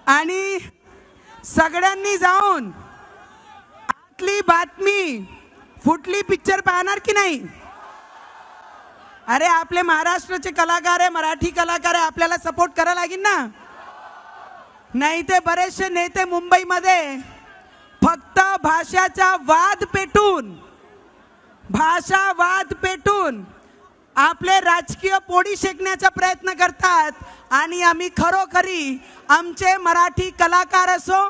आणि सगळ्यांनी जाऊन आतली बातमी फुटली पिक्चर पाहणार की नाही? अरे आपले महाराष्ट्राचे कलाकार आहे, मराठी कलाकार आहे, आपल्याला सपोर्ट करायला लागेल ना. नाही ते बरेचसे नेते मुंबईमध्ये फक्त भाषाचा वाद पेटून आपले राजकीय पोळी शेकण्याचा प्रयत्न करतात. आणि आम्ही खरोखरी आमचे मराठी कलाकार असो,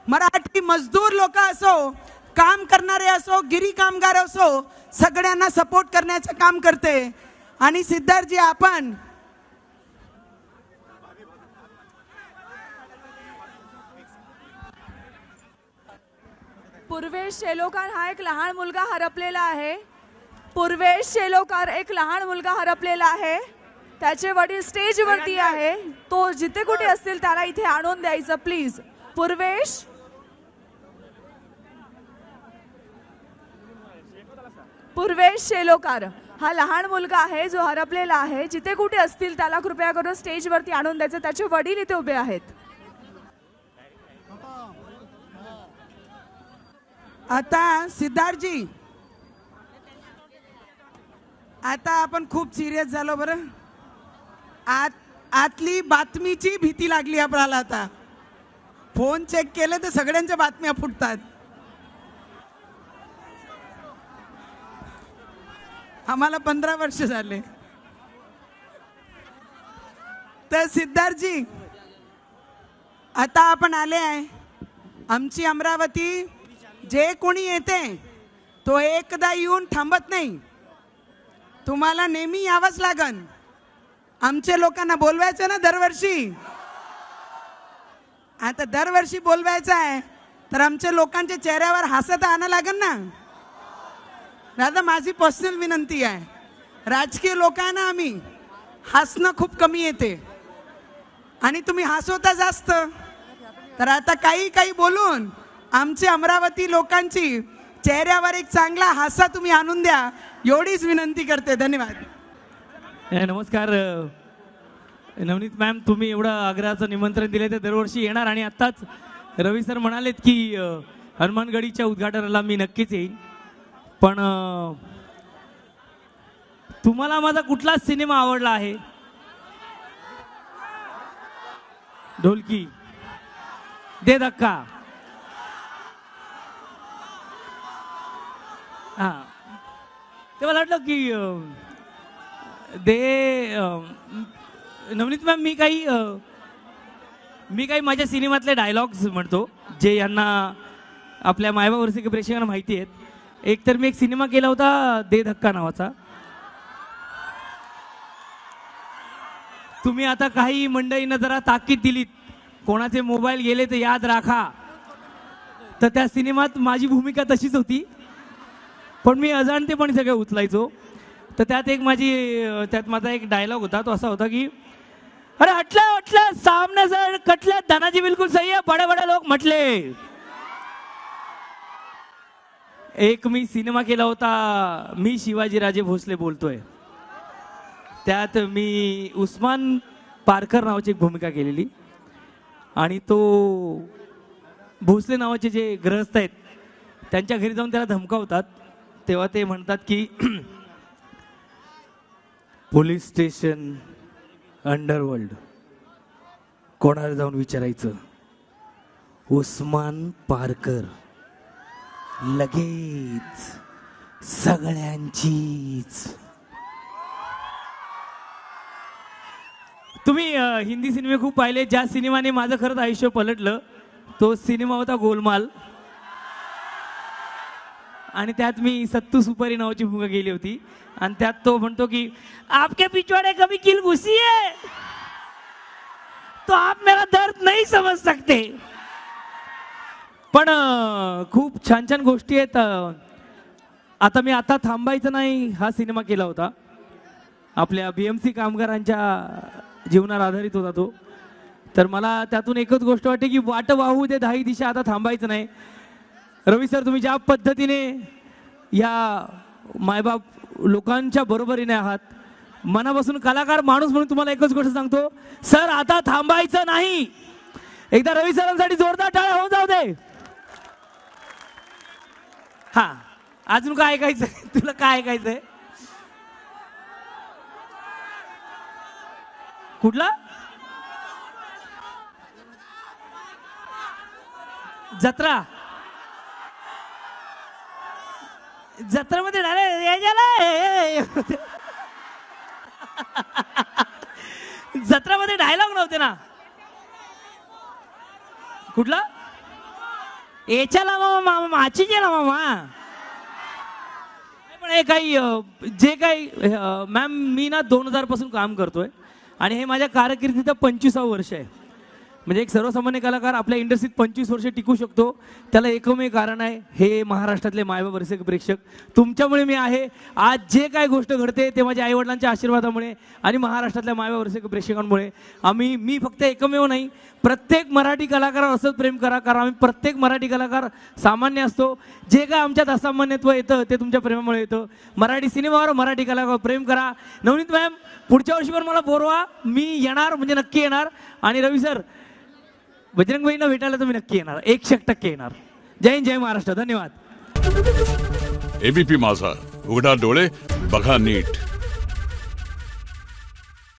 मराठी मजदूर लोक असो, काम करणारे असो, गिरी कामगार असो, सगळ्यांना सपोर्ट करण्याचं काम करते. आणि सिद्धार्थजी आपण पूर्वेश शेलोकार हा एक लहान मुलगा हरपलेला आहे. पूर्वेश शेलोकार एक लहान मुलगा हरपलेला आहे. त्याचे वडील स्टेजवरती आहे. तो जिथे कुठे असतील त्याला इथे आणून द्यायचं प्लीज. पूर्वेश शेलोकार हा लहान मुलगा आहे जो हरपलेला आहे. जिथे कुठे असतील त्याला कृपया करून स्टेजवरती आणून द्यायचं. त्याचे वडील इथे उभे आहेत. आता सिद्धार्थजी, आता आपण खूप सिरियस झालो बरं. आतली बातमीची भीती लागली आपल्याला. आता फोन चेक केले तर सगळ्यांच्या बातम्या फुटतात. आम्हाला 15 वर्ष झाले. तर सिद्धार्थजी आता आपण आले आहे. आमची अमरावती जे कोणी येते तो एकदा येऊन थांबत नाही. तुम्हाला नेहमी यावंच लागन. आमच्या लोकांना बोलवायचं ना दरवर्षी. आता दरवर्षी बोलवायचं आहे तर आमच्या लोकांच्या चेहऱ्यावर हसत आणा लागन ना. दादा माझी पर्सनल विनंती आहे, राजकीय लोकांना आम्ही हसणं खूप कमी येते आणि तुम्ही हसवता जास्त. तर आता काही बोलून आमचे अमरावती लोकांची चेहऱ्यावर एक चांगला हास्य तुम्ही आणून द्या, एवढीच विनंती करते. धन्यवाद. नमस्कार नवनीत मॅम, तुम्ही एवढं आग्रहाचं निमंत्रण दिले ते दरवर्षी येणार. आणि आत्ताच रवी सर म्हणालेत की हनुमानगडीच्या उद्घाटनाला मी नक्कीच येईन. पण तुम्हाला माझा कुठला सिनेमा आवडला आहे? ढोलकी, दे धक्का. हा, ते मला वाटलं की नवनीत मॅम मी काही माझ्या सिनेमातले डायलॉग्स म्हणतो जे यांना आपल्या मायबावर्षी प्रेक्षकांना माहिती आहेत. एक तर मी एक सिनेमा केला होता दे धक्का नावाचा. तुम्ही आता काही मंडळींना जरा ताकीद दिलीत, कोणाचे मोबाईल गेले तर याद राखा. तर त्या सिनेमात माझी भूमिका तशीच होती, पण मी अजाणतेपणे सगळं उचलायचो. तर त्यात माझा एक डायलॉग होता, तो असा होता की अरे हटलं सामने सर कटले, धनाजी बिलकुल सही है, बड़े बड़े लोग म्हटले. एक मी सिनेमा केला होता मी शिवाजीराजे भोसले बोलतोय. त्यात मी उस्मान पारकर नावाची एक भूमिका केलेली. आणि तो भोसले नावाचे जे गृहस्थ आहेत त्यांच्या घरी जाऊन त्याला धमकावतात. तेव्हा ते म्हणतात की पोलीस स्टेशन, अंडरवर्ल्ड, कोणाला जाऊन विचारायचं, उस्मान पारकर, लगेच सगळ्यांचीच. तुम्ही हिंदी सिनेमे खूप पाहिले. ज्या सिनेमाने माझं खरंच आयुष्य पलटलं तो सिनेमा होता गोलमाल. आणि त्यात मी सत्तू सुपारी नावाची भूमिका केली होती. आणि त्यात तो म्हणतो की आपके पिछवाड़े कभी किल घुसी है तो आप मेरा दर्द नहीं समझ सकते. पण खूप छान छान गोष्टी आहेत. आता थांबायचं नाही हा सिनेमा केला होता. आपल्या BMC कामगारांच्या जीवनावर आधारित होता तो. तर मला त्यातून एकच गोष्ट वाटते की वाट वाहू दे दाही दिशा, आता थांबायचं नाही. रवी सर, तुम्ही ज्या पद्धतीने या मायबाप लोकांच्या बरोबरीने आहात, मनापासून कलाकार माणूस म्हणून तुम्हाला एकच गोष्ट सांगतो, सर आता थांबायचं नाही. एकदा रवी सरांसाठी जोरदार टाळ्या होऊन जाऊ दे. हा, अजून काय ऐकायचंय तुला? काय ऐकायचंय? कुठला? जत्रा. जत्रेमध्ये जत्रेमध्ये डायलॉग नव्हते ना. कुठला? याच्याला मामा माची गेला मामा. पण हे काही जे काही मॅम, मी ना 2000 पासून काम करतोय आणि हे माझ्या कारकिर्दीचं 25वं वर्ष आहे. म्हणजे एक सर्वसामान्य कलाकार आपल्या इंडस्ट्रीत 25 वर्ष टिकू शकतो, त्याला एकमेव कारण आहे, हे महाराष्ट्रातले मायबाप रसिक प्रेक्षक तुमच्यामुळे मी आहे. आज जे काय गोष्ट घडते ते माझ्या आईवडिलांच्या आशीर्वादामुळे आणि महाराष्ट्रातल्या मायबाप रसिक प्रेक्षकांमुळे. मी फक्त एकमेव नाही, प्रत्येक मराठी कलाकारावर असंच प्रेम करा, कारण आम्ही प्रत्येक मराठी कलाकार सामान्य असतो. जे काय आमच्यात असामान्यत्व येतं ते तुमच्या प्रेमामुळे येतं. मराठी सिनेमावर, मराठी कलाकारावर प्रेम करा. नवनीत मॅम, पुढच्या वर्षी पण मला बोलवा, मी येणार, म्हणजे नक्की येणार. आणि रवी सर, बजरंग भाईंना भेटायला तर मी नक्की येणार, 100% येणार. जय हिंद, जय महाराष्ट्र. धन्यवाद. एबीपी माझा, उघडा डोळे बघा नीट.